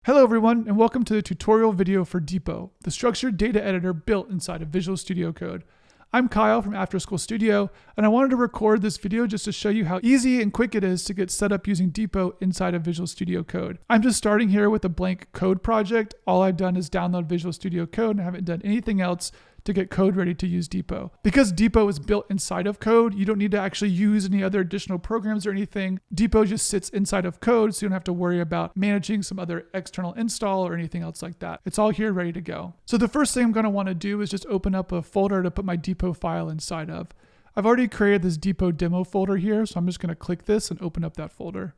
Hello everyone, and welcome to the tutorial video for Repo, the structured data editor built inside of Visual Studio Code. I'm Kyle from After School Studio, and I wanted to record this video just to show you how easy and quick it is to get set up using Repo inside of Visual Studio Code. I'm just starting here with a blank code project. All I've done is download Visual Studio Code and I haven't done anything else to get code ready to use Repo. Because Repo is built inside of code, you don't need to actually use any other additional programs or anything. Repo just sits inside of code, so you don't have to worry about managing some other external install or anything else like that. It's all here ready to go. So the first thing I'm going to want to do is just open up a folder to put my Repo file inside of. I've already created this Repo demo folder here, so I'm just going to click this and open up that folder.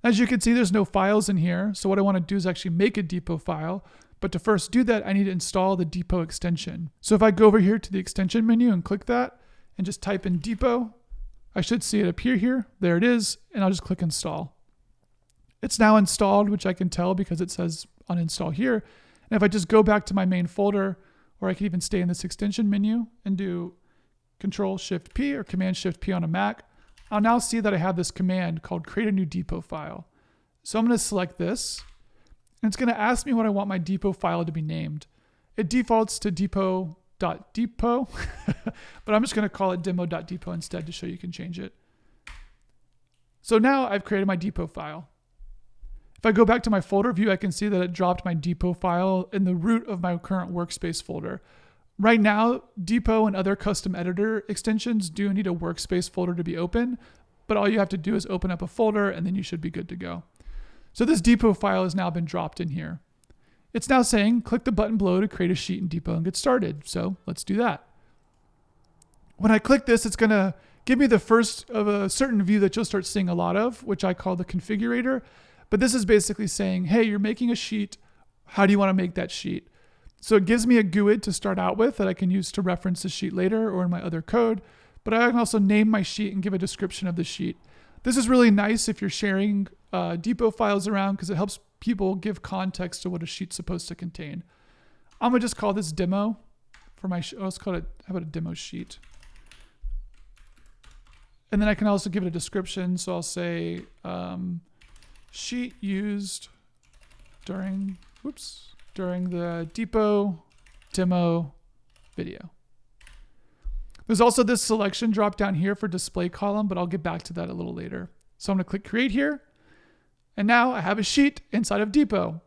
As you can see, there's no files in here, so what I want to do is actually make a Repo file. But to first do that, I need to install the Repo extension. So if I go over here to the extension menu and click that and just type in Repo, I should see it appear here. There it is, and I'll just click install. It's now installed, which I can tell because it says uninstall here. And if I just go back to my main folder, or I can even stay in this extension menu and do Control-Shift-P or Command-Shift-P on a Mac, I'll now see that I have this command called create a new Repo file. So I'm going to select this. And it's going to ask me what I want my Repo file to be named. It defaults to Repo.Repo, but I'm just going to call it demo.repo instead to show you can change it. So now I've created my Repo file. If I go back to my folder view, I can see that it dropped my Repo file in the root of my current workspace folder. Right now, Repo and other custom editor extensions do need a workspace folder to be open, but all you have to do is open up a folder and then you should be good to go. So this Repo file has now been dropped in here. It's now saying, click the button below to create a sheet in Repo and get started. So let's do that. When I click this, it's gonna give me the first of a certain view that you'll start seeing a lot of, which I call the Configurator. But this is basically saying, hey, you're making a sheet. How do you wanna make that sheet? So it gives me a GUID to start out with that I can use to reference the sheet later or in my other code. But I can also name my sheet and give a description of the sheet. This is really nice if you're sharing Repo files around because it helps people give context to what a sheet's supposed to contain. I'm gonna just call this demo for my, let's call it, how about a demo sheet? And then I can also give it a description. So I'll say sheet used during the Repo demo video. There's also this selection drop down here for display column, but I'll get back to that a little later. So I'm gonna click create here. And now I have a sheet inside of Repo.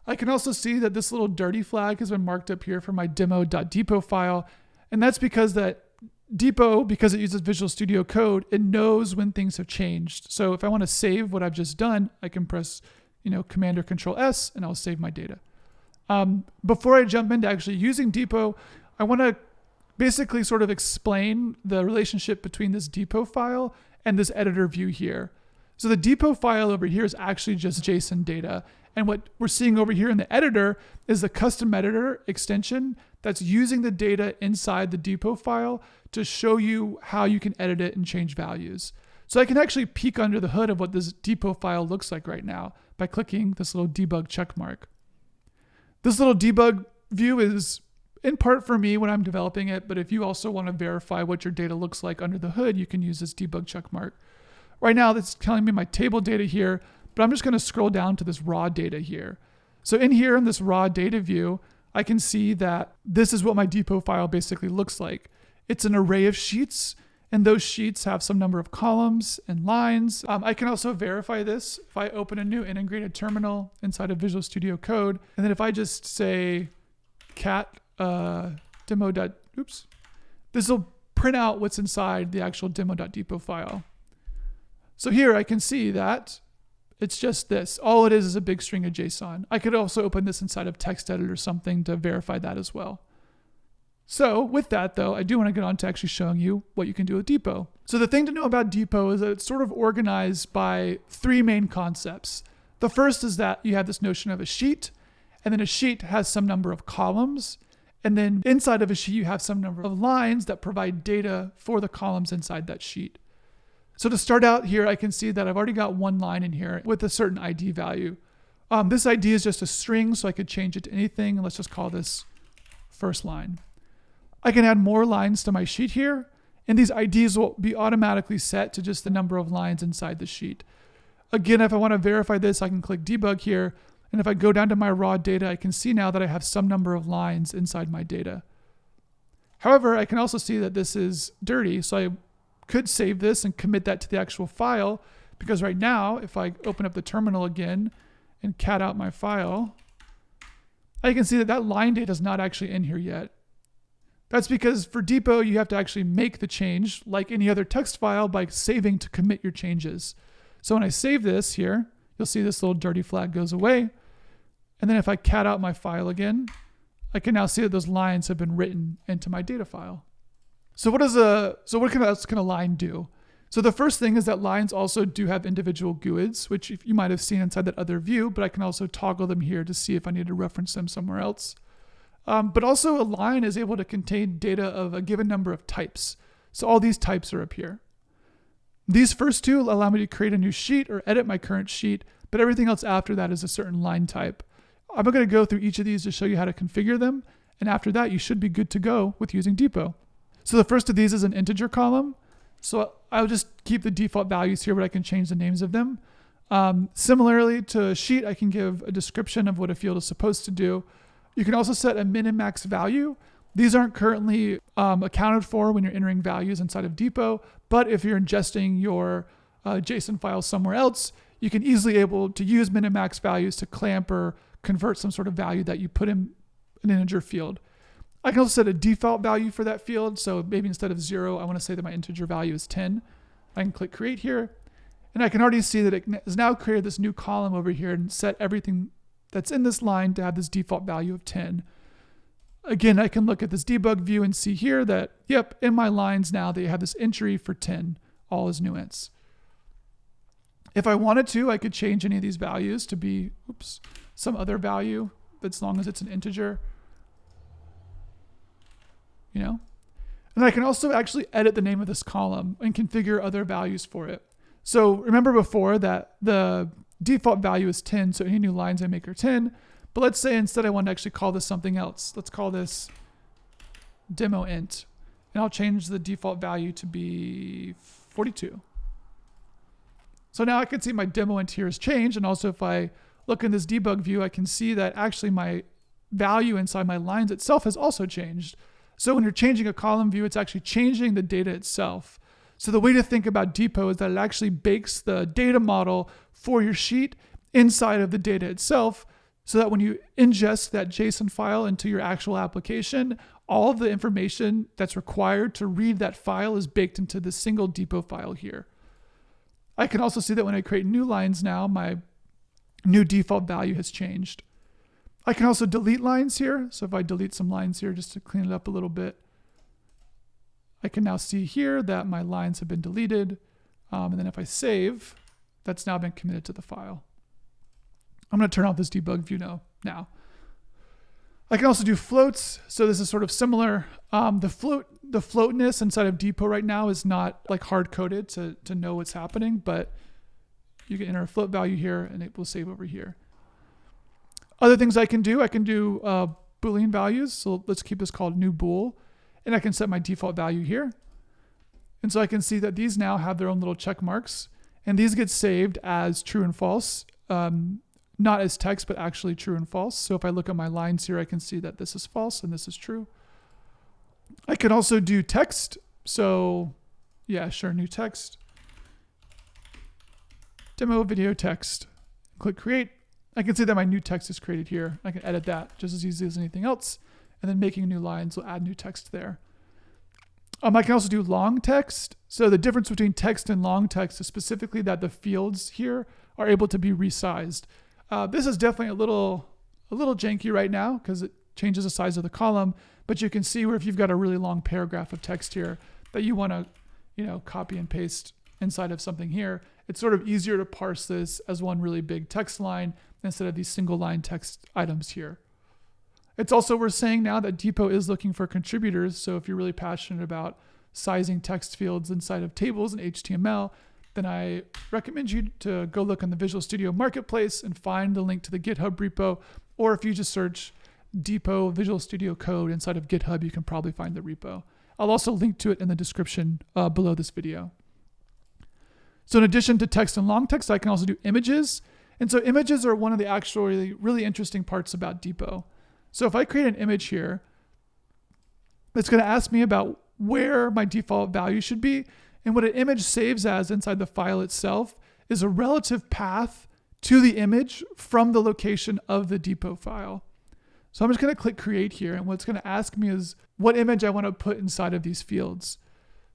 I can also see that this little dirty flag has been marked up here for my demo.repo file. And that's because that Repo, because it uses Visual Studio Code, it knows when things have changed. So if I want to save what I've just done, I can press Command or Control S and I'll save my data. Before I jump into actually using Repo, I want to basically sort of explain the relationship between this Repo file and this editor view here. So the Repo file over here is actually just JSON data. And what we're seeing over here in the editor is the custom editor extension that's using the data inside the Repo file to show you how you can edit it and change values. So I can actually peek under the hood of what this Repo file looks like right now by clicking this little debug check mark. This little debug view is in part for me when I'm developing it, but if you also want to verify what your data looks like under the hood, you can use this debug check mark. Right now, that's telling me my table data here, but I'm just going to scroll down to this raw data here. So in here in this raw data view, I can see that this is what my Repo file basically looks like. It's an array of sheets, and those sheets have some number of columns and lines. I can also verify this if I open a new integrated terminal inside of Visual Studio Code, and then if I just say cat demo. This will print out what's inside the actual demo.repo file. So here I can see that it's just this. All it is a big string of JSON. I could also open this inside of TextEdit or something to verify that as well. So with that though, I do want to get on to actually showing you what you can do with Repo. So the thing to know about Repo is that it's sort of organized by three main concepts. The first is that you have this notion of a sheet, and then a sheet has some number of columns, and then inside of a sheet you have some number of lines that provide data for the columns inside that sheet. So to start out here, I can see that I've already got one line in here with a certain ID value. This ID is just a string, so I could change it to anything, and let's just call this first line. I can add more lines to my sheet here, and these IDs will be automatically set to just the number of lines inside the sheet. Again, if I want to verify this, I can click debug here. And if I go down to my raw data, I can see now that I have some number of lines inside my data. However, I can also see that this is dirty. So I could save this and commit that to the actual file, because right now, if I open up the terminal again and cat out my file, I can see that that line data is not actually in here yet. That's because for Depot, you have to actually make the change like any other text file by saving to commit your changes. So when I save this here, you'll see this little dirty flag goes away. And then if I cat out my file again, I can now see that those lines have been written into my data file. So what else can a line do? So the first thing is that lines also do have individual GUIDs, which you might have seen inside that other view, but I can also toggle them here to see if I need to reference them somewhere else. But also a line is able to contain data of a given number of types. So all these types are up here. These first two allow me to create a new sheet or edit my current sheet, but everything else after that is a certain line type. I'm going to go through each of these to show you how to configure them. And after that, you should be good to go with using Depot. So the first of these is an integer column. So I'll just keep the default values here, but I can change the names of them. Similarly to a sheet, I can give a description of what a field is supposed to do. You can also set a min and max value. These aren't currently accounted for when you're entering values inside of Depot, but if you're ingesting your JSON file somewhere else, you can easily able to use min and max values to clamp or convert some sort of value that you put in an integer field. I can also set a default value for that field. So maybe instead of 0, I want to say that my integer value is 10. I can click create here. And I can already see that it has now created this new column over here and set everything that's in this line to have this default value of 10. Again, I can look at this debug view and see here that, yep, in my lines now they have this entry for 10, all is nuance. If I wanted to, I could change any of these values to be, some other value, as long as it's an integer. And I can also actually edit the name of this column and configure other values for it. So remember before that the default value is 10, so any new lines I make are 10. But let's say instead I want to actually call this something else. Let's call this demo int. And I'll change the default value to be 42. So now I can see my demo int here has changed. And also if I look in this debug view, I can see that actually my value inside my lines itself has also changed. So when you're changing a column view, it's actually changing the data itself. So the way to think about Depot is that it actually bakes the data model for your sheet inside of the data itself, so that when you ingest that JSON file into your actual application, all of the information that's required to read that file is baked into this single Depot file here. I can also see that when I create new lines now, my new default value has changed. I can also delete lines here. So if I delete some lines here just to clean it up a little bit, I can now see here that my lines have been deleted. And then if I save, that's now been committed to the file. I'm going to turn off this debug view now. I can also do floats. So this is sort of similar. The floatness inside of Depot right now is not like hard coded to know what's happening, but you can enter a float value here and it will save over here. Other things I can do Boolean values. So let's keep this called new bool. And I can set my default value here. And so I can see that these now have their own little check marks. And these get saved as true and false. Not as text, but actually true and false. So if I look at my lines here, I can see that this is false and this is true. I can also do text. So yeah, sure, new text. Demo video text. Click create. I can see that my new text is created here. I can edit that just as easily as anything else. And then making new lines will add new text there. I can also do long text. So the difference between text and long text is specifically that the fields here are able to be resized. This is definitely a little janky right now because it changes the size of the column, but you can see where if you've got a really long paragraph of text here that you want to, copy and paste inside of something here, it's sort of easier to parse this as one really big text line instead of these single line text items here. It's also worth saying now that Depot is looking for contributors. So if you're really passionate about sizing text fields inside of tables and HTML, then I recommend you to go look on the Visual Studio Marketplace and find the link to the GitHub repo. Or if you just search Depot Visual Studio Code inside of GitHub, you can probably find the repo. I'll also link to it in the description below this video. So in addition to text and long text, I can also do images. And so images are one of the actually really interesting parts about Depot. So if I create an image here, it's going to ask me about where my default value should be. And what an image saves as inside the file itself is a relative path to the image from the location of the Depot file. So I'm just going to click create here. And what it's going to ask me is what image I want to put inside of these fields.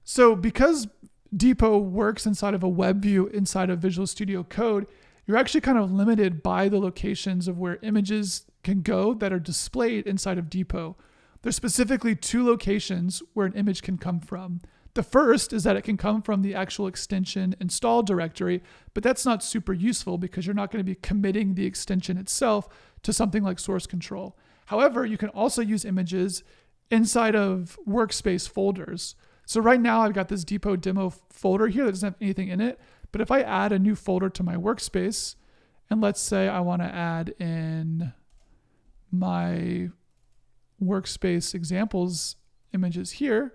So because Depot works inside of a web view inside of Visual Studio Code, you're actually kind of limited by the locations of where images can go that are displayed inside of Depot. There's specifically 2 locations where an image can come from. The first is that it can come from the actual extension install directory, but that's not super useful because you're not going to be committing the extension itself to something like source control. However, you can also use images inside of workspace folders. So right now I've got this Depot demo folder here that doesn't have anything in it, but if I add a new folder to my workspace, and let's say I want to add in my workspace examples images here,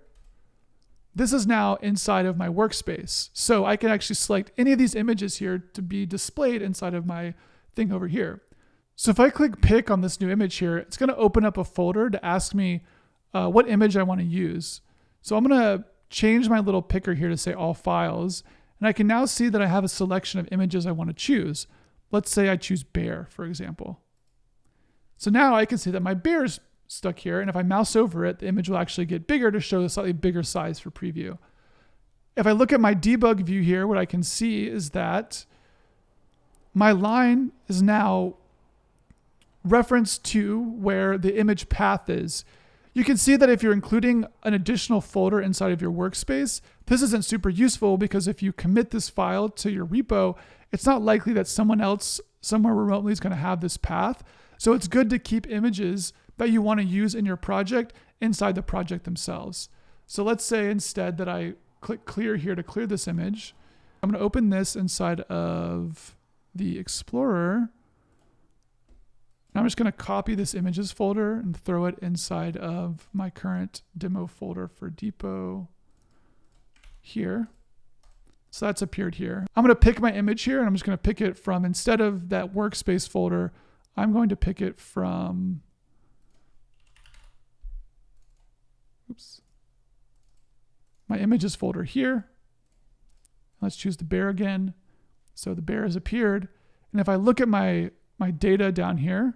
this is now inside of my workspace. So I can actually select any of these images here to be displayed inside of my thing over here. So if I click pick on this new image here, it's going to open up a folder to ask me what image I want to use. So I'm going to change my little picker here to say all files. And I can now see that I have a selection of images I want to choose. Let's say I choose bear, for example. So now I can see that my bear is stuck here. And if I mouse over it, the image will actually get bigger to show a slightly bigger size for preview. If I look at my debug view here, what I can see is that my line is now referenced to where the image path is. You can see that if you're including an additional folder inside of your workspace, this isn't super useful because if you commit this file to your repo, it's not likely that someone else somewhere remotely is going to have this path. So it's good to keep images that you want to use in your project inside the project themselves. So let's say instead that I click clear here to clear this image. I'm going to open this inside of the Explorer. I'm just going to copy this images folder and throw it inside of my current demo folder for Depot here. So that's appeared here. I'm going to pick my image here and I'm just going to pick it from, instead of that workspace folder, I'm going to pick it from, my images folder here. Let's choose the bear again. So the bear has appeared. And if I look at my data down here,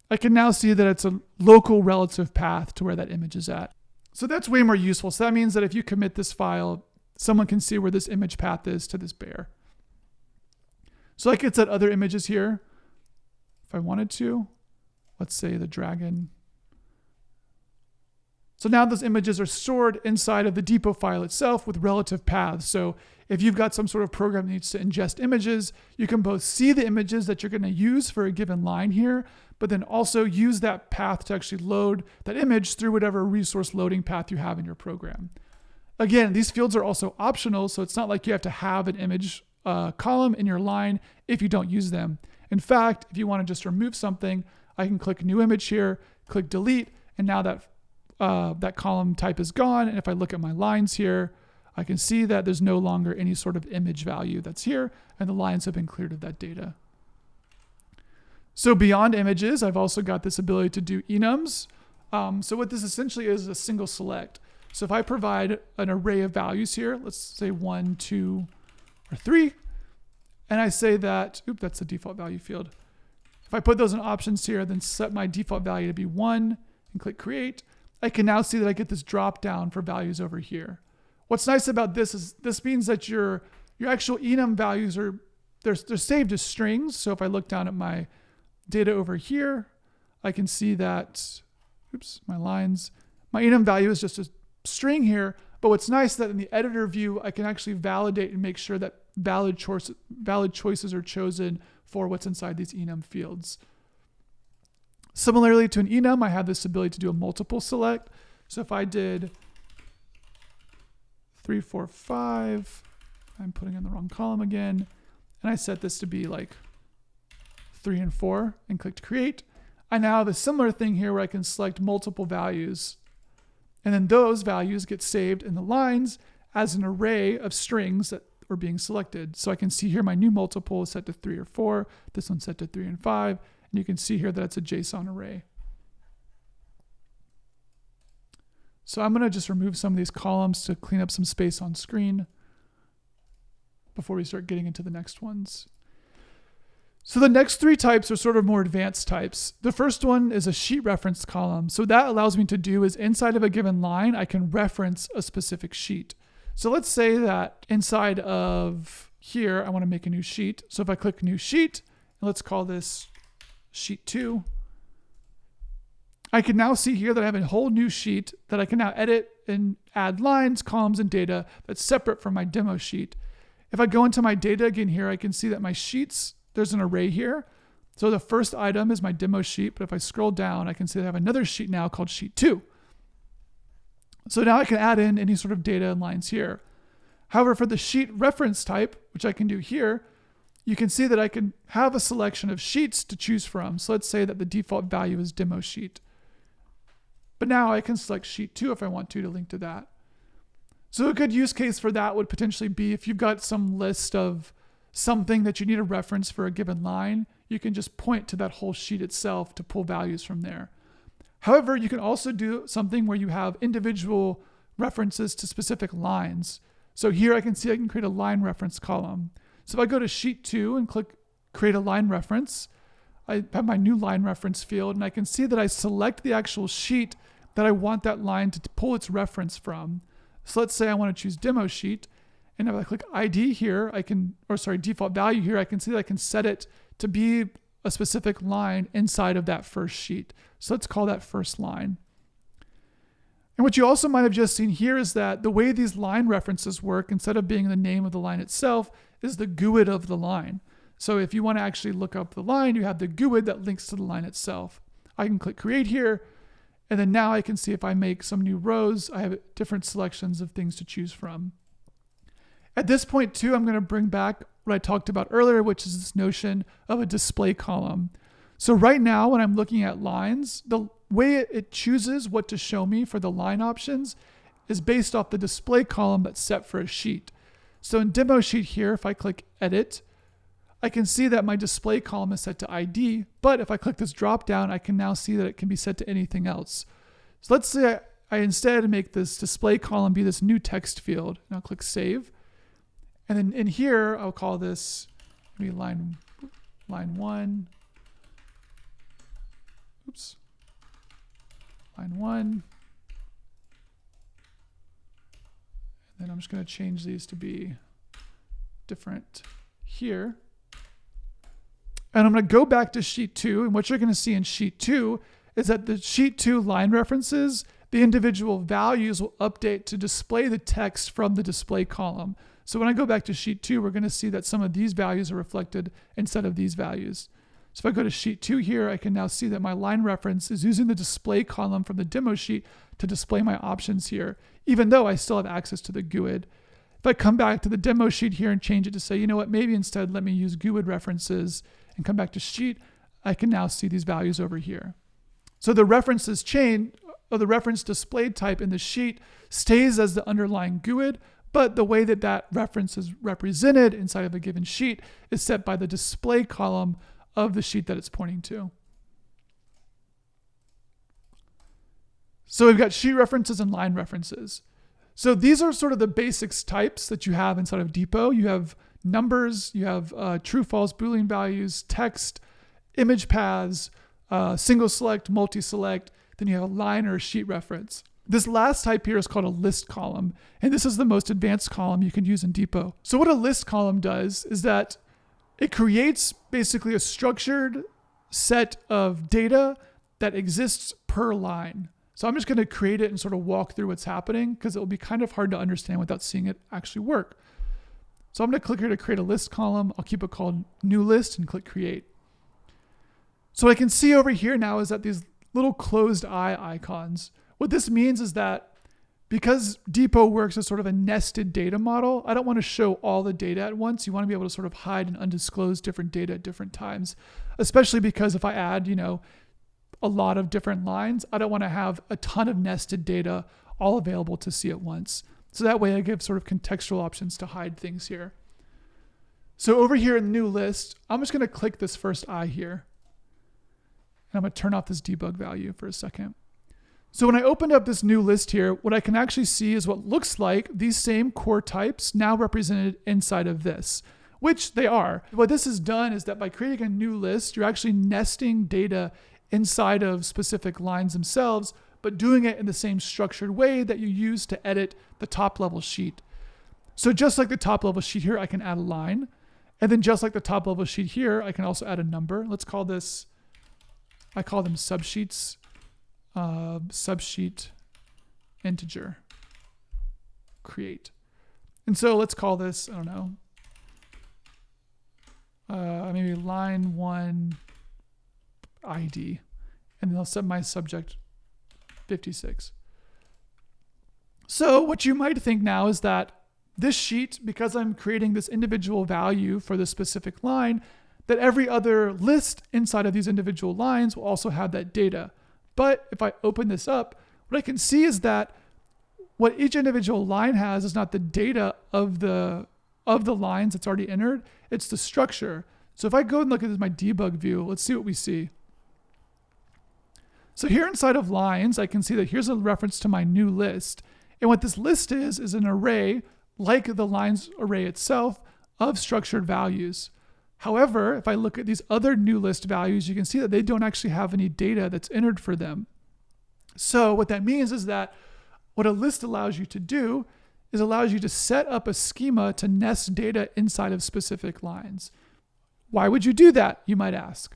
I can now see that it's a local relative path to where that image is at. So that's way more useful. So that means that if you commit this file, someone can see where this image path is to this bear. So I could set other images here if I wanted to. Let's say the dragon. So now those images are stored inside of the Depot file itself with relative paths. So if you've got some sort of program that needs to ingest images, you can both see the images that you're going to use for a given line here, but then also use that path to actually load that image through whatever resource loading path you have in your program. Again, these fields are also optional, so it's not like you have to have an image column in your line if you don't use them. In fact, if you want to just remove something, I can click new image here, click delete, and now that column type is gone. And if I look at my lines here, I can see that there's no longer any sort of image value that's here, and the lines have been cleared of that data. So beyond images, I've also got this ability to do enums. So what this essentially is a single select. So if I provide an array of values here, let's say 1, 2, or 3, and I say that, that's the default value field. If I put those in options here, then set my default value to be 1 and click create, I can now see that I get this drop down for values over here. What's nice about this is this means that your actual enum values they're saved as strings. So if I look down at my data over here, I can see that, my lines, my enum value is just a string here. But what's nice that in the editor view, I can actually validate and make sure that valid choices are chosen for what's inside these enum fields. Similarly to an enum, I have this ability to do a multiple select. So if I did 3, 4, 5, I'm putting in the wrong column again, and I set this to be like 3 and 4 and clicked create, I now have a similar thing here where I can select multiple values. And then those values get saved in the lines as an array of strings that or being selected. So I can see here my new multiple is set to 3 or 4. This one's set to 3 and 5. And you can see here that it's a JSON array. So I'm going to just remove some of these columns to clean up some space on screen before we start getting into the next ones. So the next 3 types are sort of more advanced types. The first one is a sheet reference column. So that allows me to do is inside of a given line, I can reference a specific sheet. So let's say that inside of here, I want to make a new sheet. So if I click new sheet, and let's call this sheet 2, I can now see here that I have a whole new sheet that I can now edit and add lines, columns, and data that's separate from my demo sheet. If I go into my data again here, I can see that my sheets, there's an array here. So the first item is my demo sheet, but if I scroll down, I can see that I have another sheet now called sheet 2. So now I can add in any sort of data and lines here. However, for the sheet reference type, which I can do here, you can see that I can have a selection of sheets to choose from. So let's say that the default value is demo sheet. But now I can select sheet 2 if I want to link to that. So a good use case for that would potentially be if you've got some list of something that you need a reference for a given line, you can just point to that whole sheet itself to pull values from there. However, you can also do something where you have individual references to specific lines. So here I can see I can create a line reference column. So if I go to sheet 2 and click create a line reference, I have my new line reference field, and I can see that I select the actual sheet that I want that line to pull its reference from. So let's say I want to choose demo sheet, and if I click ID here, default value here, I can see that I can set it to be a specific line inside of that first sheet. So let's call that first line. And what you also might have just seen here is that the way these line references work, instead of being the name of the line itself, is the GUID of the line. So if you want to actually look up the line, you have the GUID that links to the line itself. I can click create here, and then now I can see if I make some new rows, I have different selections of things to choose from. At this point too, I'm going to bring back what I talked about earlier, which is this notion of a display column. So right now, when I'm looking at lines, the way it chooses what to show me for the line options is based off the display column that's set for a sheet. So in demo sheet here, if I click edit, I can see that my display column is set to ID, but if I click this drop down, I can now see that it can be set to anything else. So let's say I instead make this display column be this new text field. And I'll click save. And then in here, I'll call this maybe line 1. Oops. Line 1. And then I'm just going to change these to be different here. And I'm going to go back to sheet 2. And what you're going to see in sheet 2 is that the sheet 2 line references, the individual values will update to display the text from the display column. So when I go back to sheet 2, we're going to see that some of these values are reflected instead of these values. So if I go to sheet 2 here, I can now see that my line reference is using the display column from the demo sheet to display my options here, even though I still have access to the GUID. If I come back to the demo sheet here and change it to say, you know what, maybe instead let me use GUID references and come back to sheet, I can now see these values over here. So the references chain, or the reference displayed type in the sheet stays as the underlying GUID, but the way that that reference is represented inside of a given sheet is set by the display column of the sheet that it's pointing to. So we've got sheet references and line references. So these are sort of the basics types that you have inside of Depot. You have numbers, you have true, false, Boolean values, text, image paths, single select, multi-select, then you have a line or a sheet reference. This last type here is called a list column, and this is the most advanced column you can use in Depot. So what a list column does is that it creates basically a structured set of data that exists per line. So I'm just going to create it and sort of walk through what's happening because it will be kind of hard to understand without seeing it actually work. So I'm going to click here to create a list column. I'll keep it called new list and click create. So what I can see over here now is that these little closed eye icons. What this means is that because Depot works as sort of a nested data model, I don't want to show all the data at once. You want to be able to sort of hide and undisclose different data at different times, especially because if I add, a lot of different lines, I don't want to have a ton of nested data all available to see at once. So that way I give sort of contextual options to hide things here. So over here in the new list, I'm just going to click this first I here. And I'm going to turn off this debug value for a second. So when I opened up this new list here, what I can actually see is what looks like these same core types now represented inside of this, which they are. What this has done is that by creating a new list, you're actually nesting data inside of specific lines themselves, but doing it in the same structured way that you use to edit the top level sheet. So just like the top level sheet here, I can add a line. And then just like the top level sheet here, I can also add a number. Let's call this, I call them subsheets, subsheet integer, create. And so let's call this, I don't know, maybe line 1 ID. And then I'll set my subject 56. So what you might think now is that this sheet, because I'm creating this individual value for this specific line, that every other list inside of these individual lines will also have that data. But if I open this up, what I can see is that what each individual line has is not the data of the lines that's already entered, it's the structure. So if I go and look at my debug view, let's see what we see. So here inside of lines, I can see that here's a reference to my new list. And what this list is an array, like the lines array itself, of structured values. However, if I look at these other new list values, you can see that they don't actually have any data that's entered for them. So what that means is that what a list allows you to do is allows you to set up a schema to nest data inside of specific lines. Why would you do that, you might ask?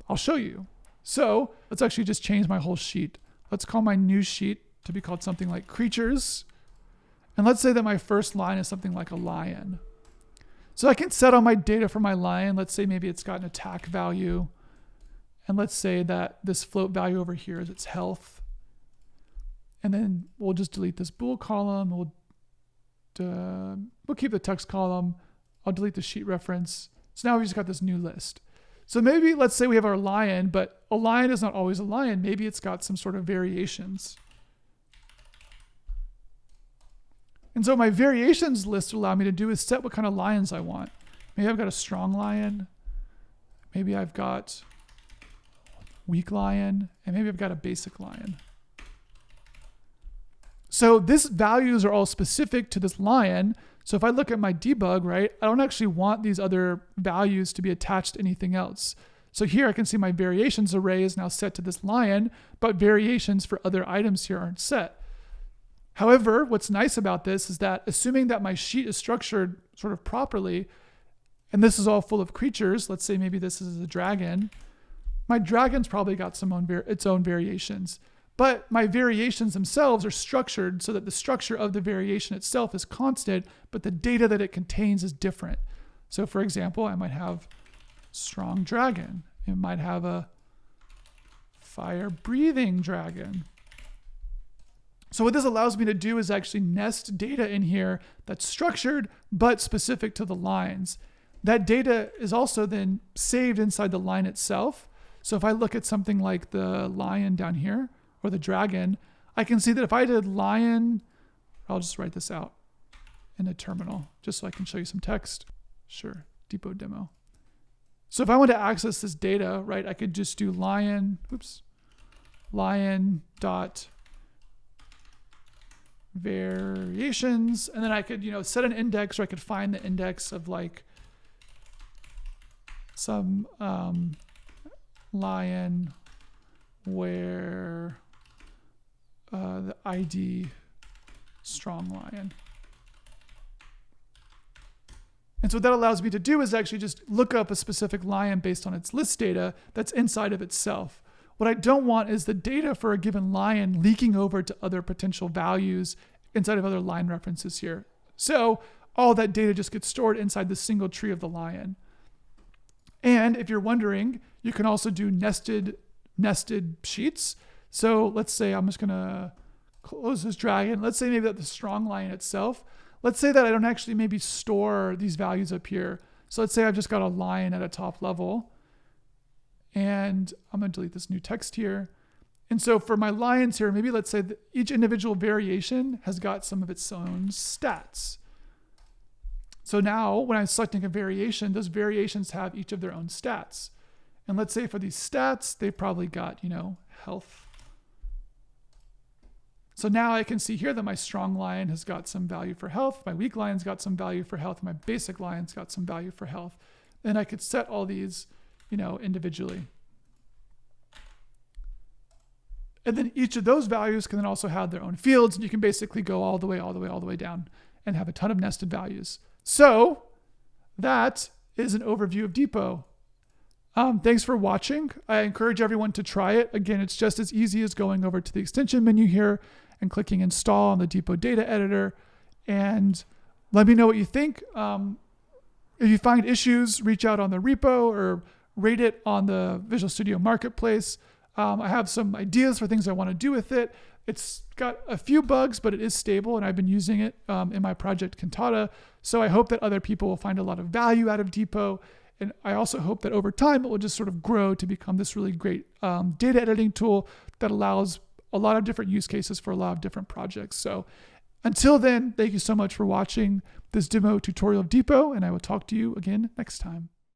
I'll show you. So let's actually just change my whole sheet. Let's call my new sheet to be called something like creatures. And let's say that my first line is something like a lion. So I can set all my data for my lion. Let's say maybe it's got an attack value. And let's say that this float value over here is its health. And then we'll just delete this bool column. We'll keep the text column. I'll delete the sheet reference. So now we just got this new list. So maybe let's say we have our lion, but a lion is not always a lion. Maybe it's got some sort of variations. And so my variations list will allow me to do is set what kind of lions I want. Maybe I've got a strong lion. Maybe I've got weak lion. And maybe I've got a basic lion. So these values are all specific to this lion. So if I look at my debug, right, I don't actually want these other values to be attached to anything else. So here I can see my variations array is now set to this lion, but variations for other items here aren't set. However, what's nice about this is that assuming that my sheet is structured sort of properly, and this is all full of creatures, let's say maybe this is a dragon, my dragon's probably got its own variations. But my variations themselves are structured so that the structure of the variation itself is constant, but the data that it contains is different. So for example, I might have strong dragon. It might have a fire-breathing dragon. So what this allows me to do is actually nest data in here that's structured, but specific to the lines. That data is also then saved inside the line itself. So if I look at something like the lion down here, or the dragon, I can see that if I did lion, I'll just write this out in a terminal, just so I can show you some text. Sure, depot demo. So if I want to access this data, right, I could just do lion dot variations, and then I could, set an index, or I could find the index of like some lion where the ID strong lion. And so what that allows me to do is actually just look up a specific lion based on its list data that's inside of itself. What I don't want is the data for a given lion leaking over to other potential values inside of other line references here. So all that data just gets stored inside the single tree of the lion. And if you're wondering, you can also do nested sheets. So let's say I'm just gonna close this dragon. Let's say maybe that the strong lion itself, let's say that I don't actually maybe store these values up here. So let's say I've just got a lion at a top level, and I'm gonna delete this new text here. And so for my lines here, maybe let's say that each individual variation has got some of its own stats. So now when I'm selecting a variation, those variations have each of their own stats. And let's say for these stats, they've probably got, health. So now I can see here that my strong line has got some value for health, my weak line's got some value for health, my basic line's got some value for health. And I could set all these, individually. And then each of those values can then also have their own fields, and you can basically go all the way down and have a ton of nested values. So that is an overview of Depot. Thanks for watching. I encourage everyone to try it. Again, it's just as easy as going over to the extension menu here and clicking install on the Depot data editor. And let me know what you think. If you find issues, reach out on the repo or rate it on the Visual Studio Marketplace. I have some ideas for things I want to do with it. It's got a few bugs, but it is stable, and I've been using it in my project Cantata. So I hope that other people will find a lot of value out of Depot. And I also hope that over time, it will just sort of grow to become this really great data editing tool that allows a lot of different use cases for a lot of different projects. So until then, thank you so much for watching this demo tutorial of Depot, and I will talk to you again next time.